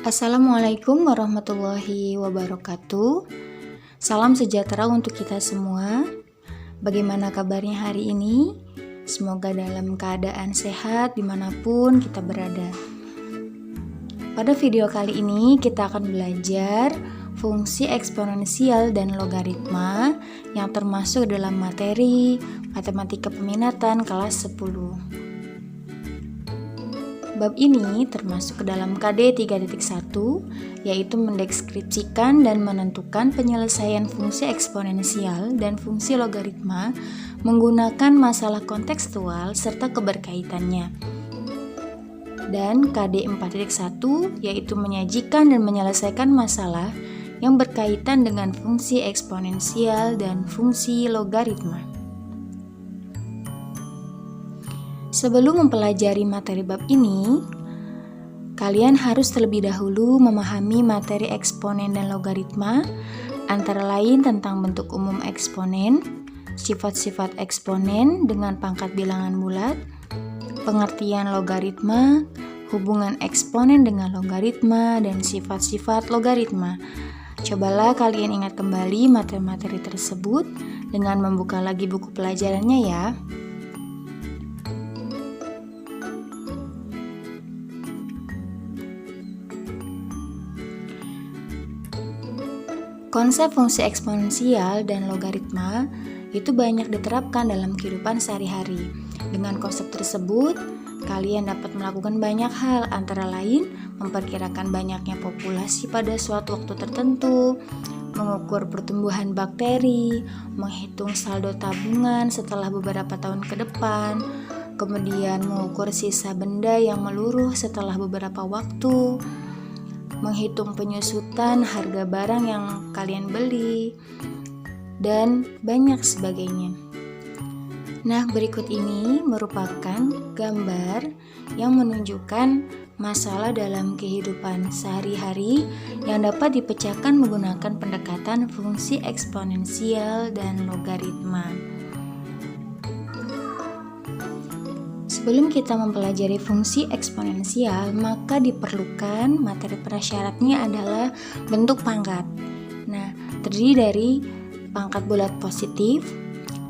Assalamualaikum warahmatullahi wabarakatuh. Salam sejahtera untuk kita semua. Bagaimana kabarnya hari ini? Semoga dalam keadaan sehat dimanapun kita berada. Pada video kali ini kita akan belajar fungsi eksponensial dan logaritma yang termasuk dalam materi Matematika Peminatan kelas 10. Bab ini termasuk ke dalam KD 3.1, yaitu mendeskripsikan dan menentukan penyelesaian fungsi eksponensial dan fungsi logaritma menggunakan masalah kontekstual serta keberkaitannya. Dan KD 4.1, yaitu menyajikan dan menyelesaikan masalah yang berkaitan dengan fungsi eksponensial dan fungsi logaritma. Sebelum mempelajari materi bab ini, kalian harus terlebih dahulu memahami materi eksponen dan logaritma, antara lain tentang bentuk umum eksponen, sifat-sifat eksponen dengan pangkat bilangan bulat, pengertian logaritma, hubungan eksponen dengan logaritma, dan sifat-sifat logaritma. Cobalah kalian ingat kembali materi-materi tersebut dengan membuka lagi buku pelajarannya ya. Konsep fungsi eksponensial dan logaritma itu banyak diterapkan dalam kehidupan sehari-hari. Dengan konsep tersebut, kalian dapat melakukan banyak hal, antara lain memperkirakan banyaknya populasi pada suatu waktu tertentu, mengukur pertumbuhan bakteri, menghitung saldo tabungan setelah beberapa tahun ke depan, kemudian mengukur sisa benda yang meluruh setelah beberapa waktu, menghitung penyusutan harga barang yang kalian beli, dan banyak sebagainya. Nah, berikut ini merupakan gambar yang menunjukkan masalah dalam kehidupan sehari-hari yang dapat dipecahkan menggunakan pendekatan fungsi eksponensial dan logaritma. Sebelum kita mempelajari fungsi eksponensial, maka diperlukan materi prasyaratnya adalah bentuk pangkat. Nah, terdiri dari pangkat bulat positif,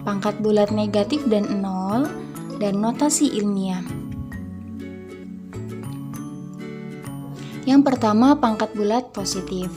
pangkat bulat negatif dan nol, dan notasi ilmiah. Yang pertama, pangkat bulat positif.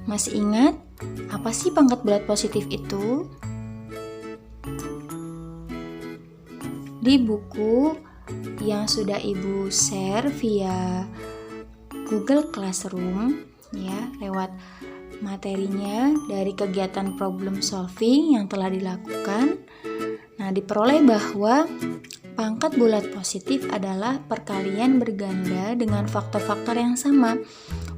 Masih ingat apa sih pangkat bulat positif itu? Di buku yang sudah Ibu share via Google Classroom ya, lewat materinya dari kegiatan problem solving yang telah dilakukan. Nah, diperoleh bahwa pangkat bulat positif adalah perkalian berganda dengan faktor-faktor yang sama.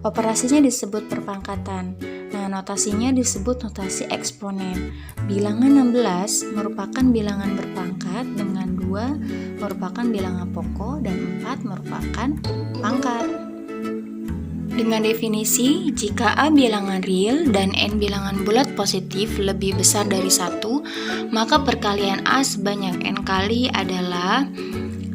Operasinya disebut perpangkatan. Nah, notasinya disebut notasi eksponen. Bilangan 16 merupakan bilangan berpangkat, dengan 2 merupakan bilangan pokok, dan 4 merupakan pangkat. Dengan definisi, jika A bilangan real dan N bilangan bulat positif lebih besar dari 1, maka perkalian A sebanyak N kali adalah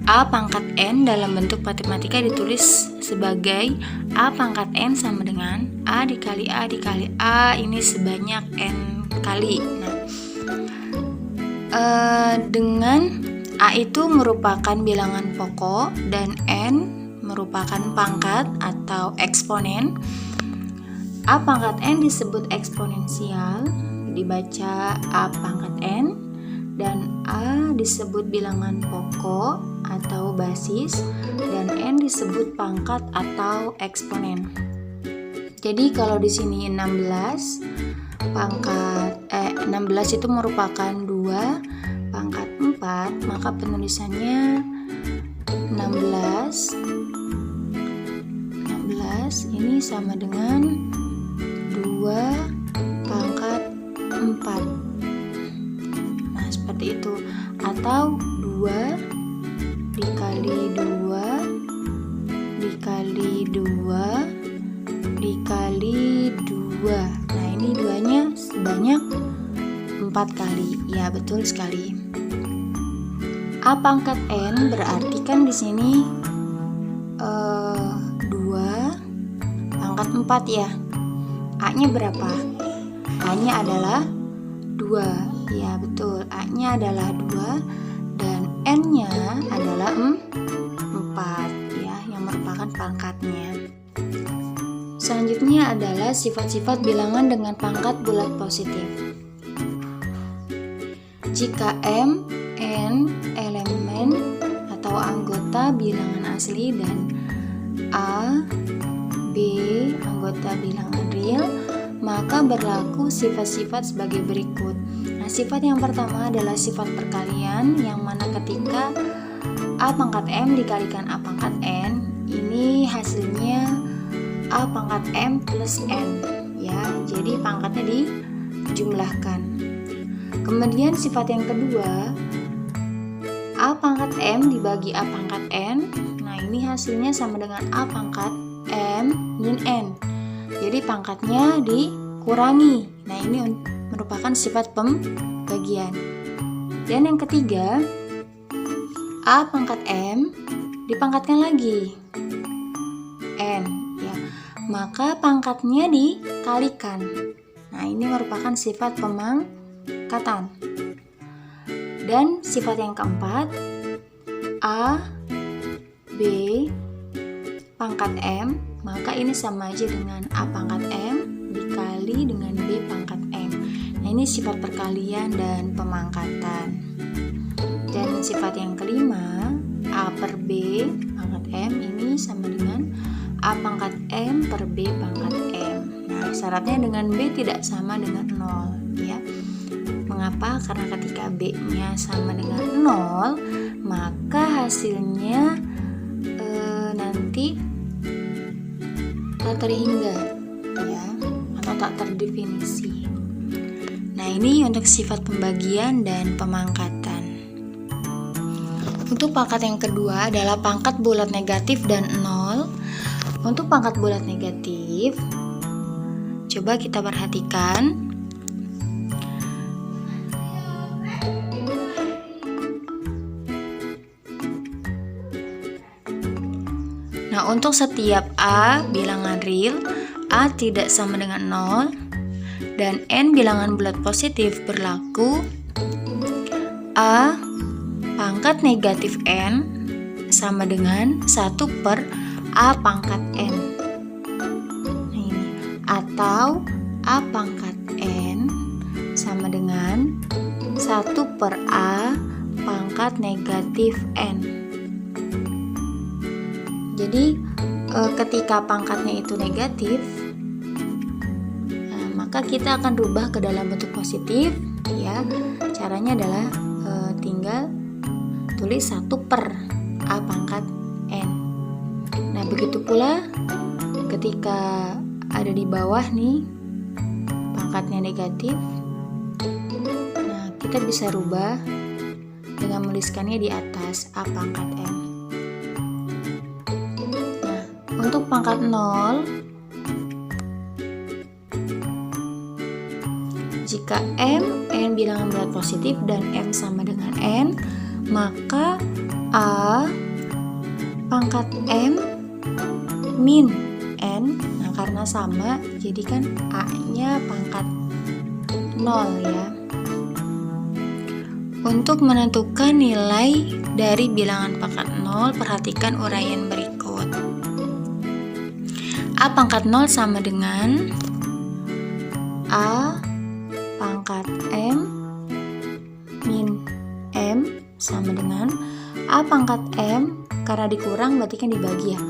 A pangkat N. Dalam bentuk matematika ditulis sebagai A pangkat N sama dengan A dikali A dikali A, ini sebanyak N kali. Nah, dengan A itu merupakan bilangan pokok dan N merupakan pangkat atau eksponen, A pangkat N disebut eksponensial, dibaca A pangkat N, dan A disebut bilangan pokok atau basis, dan N disebut pangkat atau eksponen. Jadi kalau di sini 16 itu merupakan 2 pangkat 4, maka penulisannya 16 ini sama dengan 2 pangkat 4. Nah, seperti itu. Atau 2 dikali 2 dikali 2 dikali 2. Nah, ini 2-nya sebanyak 4 kali. Ya, betul sekali. A pangkat N berarti kan di sini 2 4 ya. A-nya berapa? A-nya adalah 2. Ya betul, A-nya adalah 2 dan N-nya adalah 4 ya, yang merupakan pangkatnya. Selanjutnya adalah sifat-sifat bilangan dengan pangkat bulat positif. Jika M, N elemen atau anggota bilangan asli dan A, B anggota bilangan real, maka berlaku sifat-sifat sebagai berikut. Nah, sifat yang pertama adalah sifat perkalian, yang mana ketika A pangkat M dikalikan A pangkat N, ini hasilnya A pangkat M plus N ya, jadi pangkatnya dijumlahkan. Kemudian sifat yang kedua, A pangkat M dibagi A pangkat N. Nah, ini hasilnya sama dengan A pangkat M min N. Jadi pangkatnya dikurangi. Nah, ini merupakan sifat pembagian. Dan yang ketiga, A pangkat M dipangkatkan lagi N ya. Maka pangkatnya dikalikan. Nah, ini merupakan sifat pemangkatan. Dan sifat yang keempat, A, B, pangkat M, maka ini sama aja dengan A pangkat M dikali dengan B pangkat M. Nah, ini sifat perkalian dan pemangkatan. Dan sifat yang kelima, A per B pangkat M ini sama dengan A pangkat M per B pangkat M. Nah, syaratnya dengan B tidak sama dengan 0 ya. Mengapa? Karena ketika B-nya sama dengan 0, maka hasilnya nanti tak terhingga ya, atau tak terdefinisi. Nah, ini untuk sifat pembagian dan pemangkatan. Untuk pangkat yang kedua adalah pangkat bulat negatif dan 0. Untuk pangkat bulat negatif, coba kita perhatikan. Nah, untuk setiap A bilangan real, A tidak sama dengan 0, dan N bilangan bulat positif berlaku A pangkat negatif N sama dengan 1 per A pangkat N. Nah, ini. Atau A pangkat N sama dengan 1 per A pangkat negatif N. Jadi ketika pangkatnya itu negatif, maka kita akan rubah ke dalam bentuk positif ya. Caranya adalah tinggal tulis 1 per A pangkat N. Nah, begitu pula ketika ada di bawah nih pangkatnya negatif, nah kita bisa rubah dengan menuliskannya di atas A pangkat N. Nah, untuk pangkat 0, jika M, N bilangan bulat positif dan M sama dengan N, maka A pangkat M min N. Nah, karena sama, jadi kan A-nya pangkat 0 ya. Untuk menentukan nilai dari bilangan pangkat 0, perhatikan uraian berikut. A pangkat 0 sama dengan A pangkat M min M sama dengan A pangkat M, karena dikurang berarti kan dibagi ya.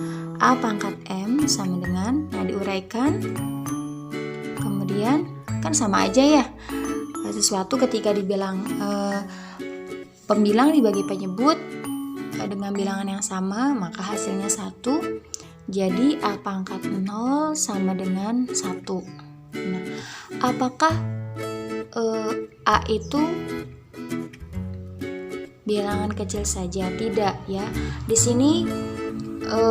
A pangkat M sama dengan, nah diuraikan, kemudian kan sama aja ya, sesuatu ketika dibilang pembilang dibagi penyebut dengan bilangan yang sama, maka hasilnya 1. Jadi A pangkat 0 sama dengan 1. Nah, apakah A itu bilangan kecil saja? Tidak ya. Di sini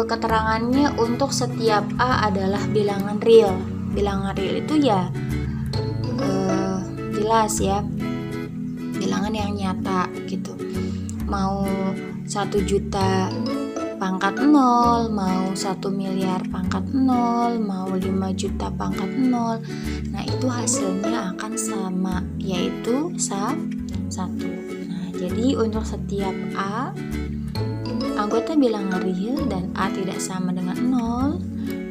keterangannya untuk setiap A adalah bilangan real. Bilangan real itu ya jelas ya, bilangan yang nyata gitu. Mau 1.400.000 pangkat 0, mau 1 miliar pangkat 0, mau 5 juta pangkat 0. Nah, itu hasilnya akan sama, yaitu 1. Nah, jadi untuk setiap A, anggota bilangan real dan A tidak sama dengan 0,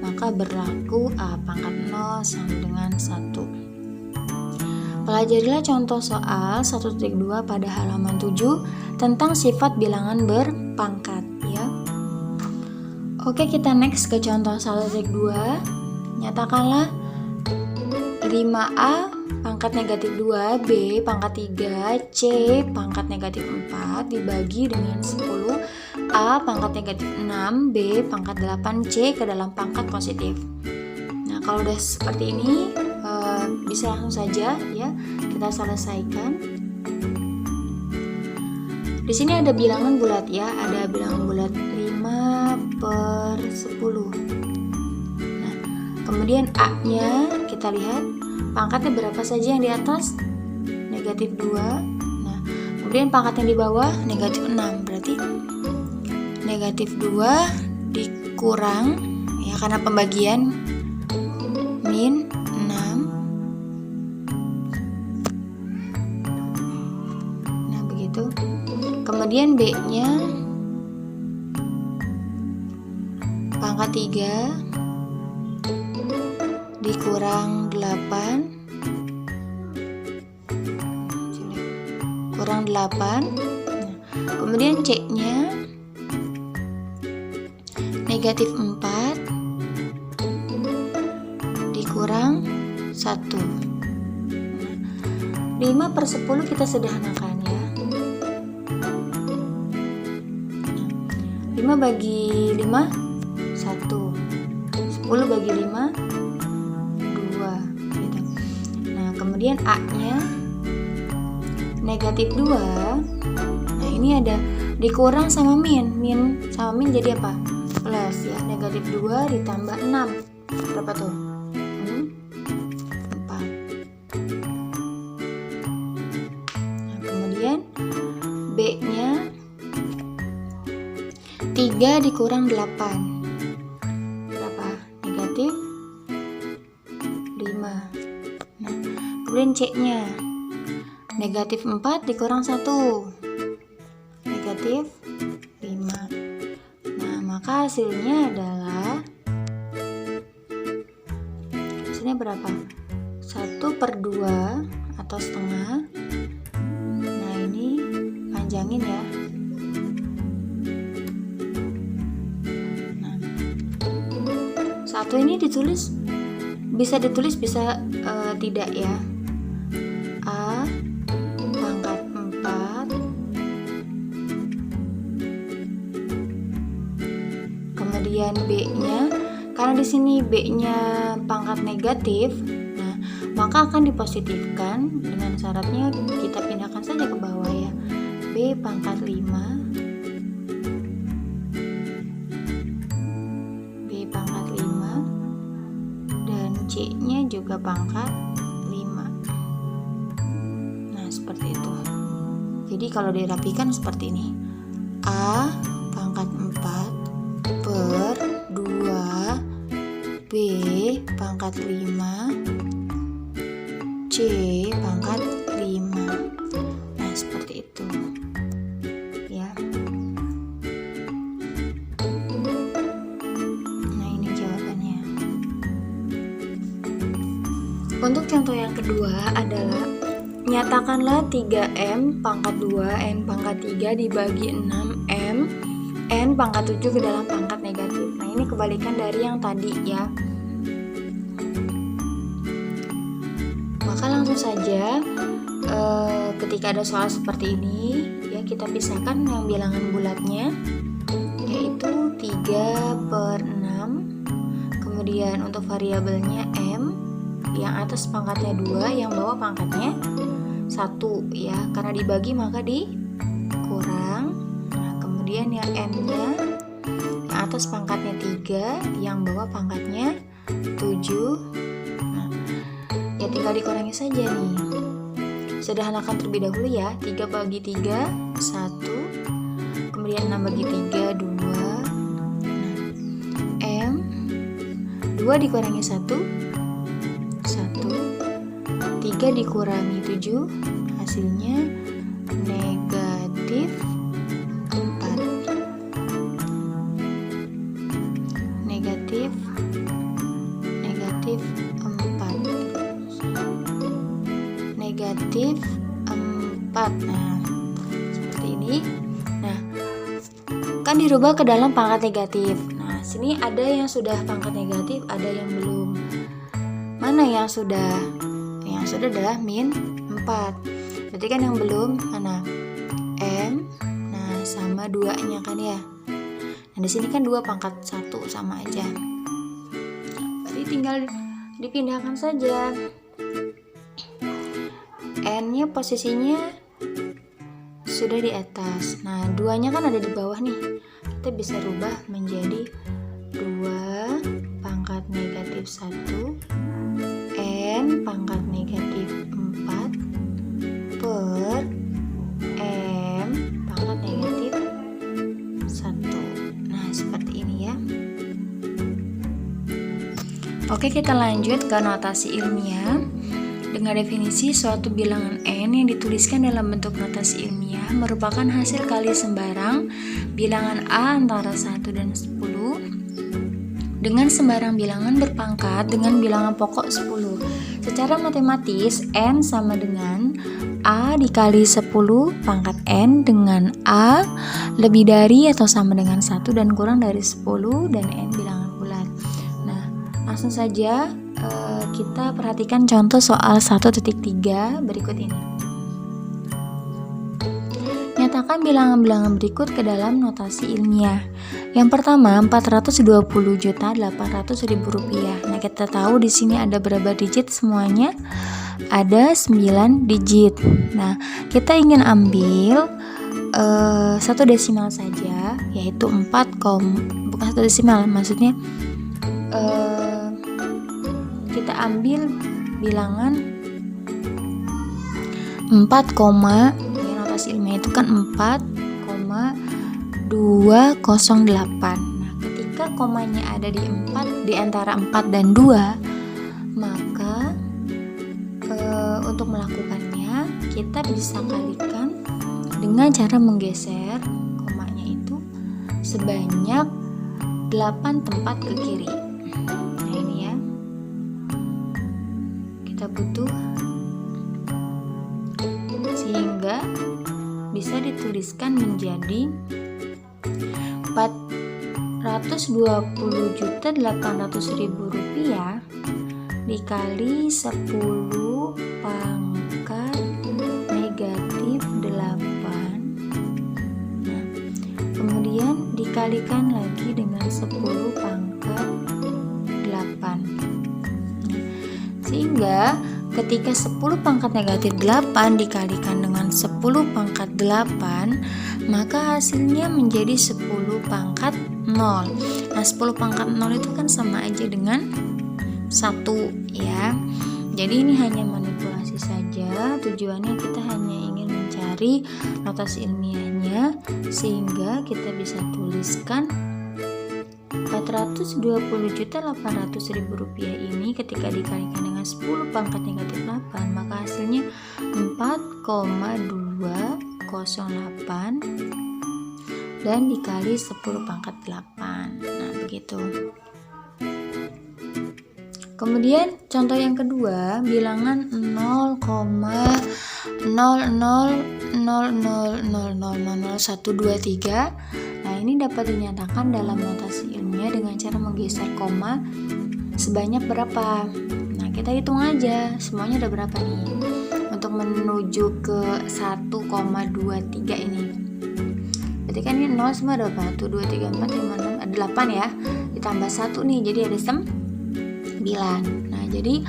maka berlaku A pangkat 0 sama dengan 1. Pelajarilah contoh soal 1.2 pada halaman 7 tentang sifat bilangan berpangkat ya. Oke, kita next ke contoh 1.2. Nyatakanlah 5A pangkat negatif 2, B pangkat 3, C pangkat negatif 4 dibagi dengan 10, A pangkat negatif 6, B pangkat 8, C ke dalam pangkat positif. Nah, kalau udah seperti ini bisa langsung saja ya kita selesaikan. Di sini ada bilangan bulat ya, ada bilangan bulat 5/10. Nah, kemudian A-nya kita lihat pangkatnya berapa saja yang di atas? Negatif 2. Nah, kemudian pangkat yang di bawah negatif 6. Berarti negatif 2 dikurang ya karena pembagian min 6. Nah, begitu. Kemudian B-nya pangkat 3 dikurang 8 kurang 8. Nah, kemudian C-nya negatif 4 dikurang 1. Nah, 5/10 kita sederhanakan ya. 5 bagi 5 1, 10 bagi 5 2 gitu. Nah, kemudian A-nya negatif 2. Nah, ini ada dikurang sama min. Min sama min jadi apa? Plus ya, negatif 2 ditambah 6. Berapa tuh? 4. Nah, kemudian B-nya 3 dikurang 8. Berapa? Negatif 5. Nah, kemudian C-nya negatif 4 dikurang 1. Negatif 5. Nah, maka hasilnya adalah berapa? 1/2 atau setengah. Nah, ini panjangin ya. Nah, 1 ini bisa ditulis bisa tidak ya. A pangkat 4 kemudian B-nya, karena di sini B-nya pangkat negatif, nah maka akan dipositifkan dengan syaratnya kita pindahkan saja ke bawah ya. B pangkat 5, B pangkat 5, dan C-nya juga pangkat 5. Nah, seperti itu. Jadi kalau dirapikan seperti ini. A pangkat 4 per 2, B pangkat 5, C pangkat 5. Nah, seperti itu ya. Nah, ini jawabannya. Untuk contoh yang kedua adalah nyatakanlah 3M pangkat 2 N pangkat 3 dibagi 6M N pangkat 7 ke dalam pangkat negatif. Nah, ini kebalikan dari yang tadi ya. Maka langsung saja ketika ada soal seperti ini ya, kita pisahkan yang bilangan bulatnya, yaitu 3/6. Kemudian untuk variabelnya M, yang atas pangkatnya 2, yang bawah pangkatnya 1 ya, karena dibagi maka dikurang. Nah, kemudian yang N-nya yang atas pangkatnya 3, yang bawah pangkatnya 7. Nah, ya tinggal dikurangi saja nih. Sederhanakan terlebih dahulu ya. 3 bagi 3 1, kemudian 6 bagi 3 2, 2 dikurangi 1, 1. 3 dikurangi 7, hasilnya negatif 4. Negatif 4. Negatif 4. Nah, seperti ini. Nah, kan dirubah ke dalam pangkat negatif. Nah, sini ada yang sudah pangkat negatif, ada yang belum. Mana yang sudah? Yang sudah adalah min 4. Berarti kan yang belum mana? M. Nah, sama 2-nya kan ya. Nah, di sini kan 2 pangkat 1 sama aja. Berarti tinggal dipindahkan saja. N-nya posisinya sudah di atas. Nah, 2-nya kan ada di bawah nih. Kita bisa rubah menjadi 2 pangkat negatif 1 N pangkat negatif 4 per M pangkat negatif 1. Nah, seperti ini ya. Oke, kita lanjut ke notasi ilmiah. Dengan definisi, suatu bilangan n yang dituliskan dalam bentuk notasi ilmiah merupakan hasil kali sembarang bilangan a antara 1 dan 10 dengan sembarang bilangan berpangkat dengan bilangan pokok 10. Secara matematis, n sama dengan a dikali 10 pangkat n dengan a lebih dari atau sama dengan 1 dan kurang dari 10 dan n bilangan bulat. Nah, langsung saja kita perhatikan contoh soal 1.3 berikut ini. Nyatakan bilangan-bilangan berikut ke dalam notasi ilmiah. Yang pertama, 420.800.000 rupiah. Nah, kita tahu di sini ada berapa digit semuanya? Ada 9 digit. Nah, kita ingin ambil satu desimal saja, yaitu 4, bukan satu desimal, maksudnya kita ambil bilangan 4, ya, notasi ilmiah itu kan 4,208. Nah, ketika komanya ada di 4, di antara 4 dan 2, maka untuk melakukannya kita bisa kalikan dengan cara menggeser komanya itu sebanyak 8 tempat ke kiri. Nah, ini ya. Kita butuh sehingga bisa dituliskan menjadi 420.800.000 rupiah dikali 10 pangkat negatif 8. Nah, kemudian dikalikan lagi dengan 10 pangkat 8. Sehingga ketika 10 pangkat negatif 8 dikalikan dengan 10 pangkat 8, maka hasilnya menjadi 10 pangkat 0. Nah, 10 pangkat 0 itu kan sama aja dengan 1 ya. Jadi ini hanya manipulasi saja. Tujuannya kita hanya ingin mencari notasi ilmiahnya, sehingga kita bisa tuliskan 420.800.000 rupiah ini ketika dikalikan dengan 10 pangkat negatif 8, maka hasilnya 4,208 dan dikali 10 pangkat 8. Nah, begitu. Kemudian contoh yang kedua, bilangan 0,0000000123. Nah, ini dapat dinyatakan dalam notasi ilmiah dengan cara menggeser koma sebanyak berapa. Nah, kita hitung aja semuanya ada berapa nih untuk menuju ke 1,23 ini. Berarti kan ini 0 semua ada berapa? 1, 2, 3, 4, 5, 6, ada 8 ya. Ditambah 1 nih, jadi ada 9. Nah, jadi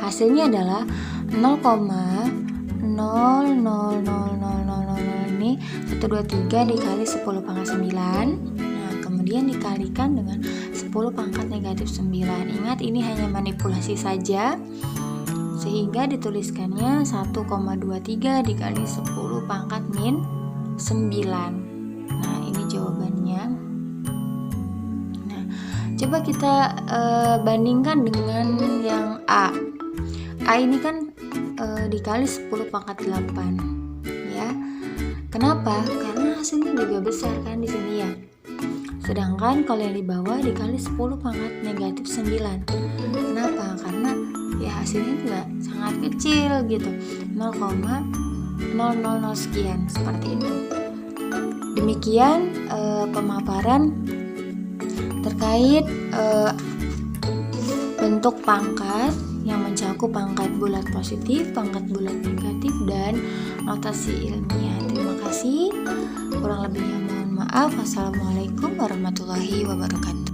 hasilnya adalah 0,000000 ini 123 dikali 10 pangkat 9. Nah, kemudian dikalikan dengan 10 pangkat negatif 9. Ingat, ini hanya manipulasi saja, sehingga dituliskannya 1,23 dikali 10 pangkat min 9. Nah, ini jawabannya. Nah, Coba kita bandingkan dengan yang A. A ini kan dikali 10 pangkat 8 ya. Kenapa? Karena hasilnya juga besar kan di sini ya. Sedangkan kalau yang di bawah dikali 10 pangkat negatif 9. Kenapa? Karena ya hasilnya juga sangat kecil gitu, 0,000 sekian, seperti itu. Demikian pemaparan terkait bentuk pangkat yang mencakup pangkat bulat positif, pangkat bulat negatif, dan notasi ilmiah. Terima kasih. Kurang lebihnya mohon maaf. Wassalamualaikum warahmatullahi wabarakatuh.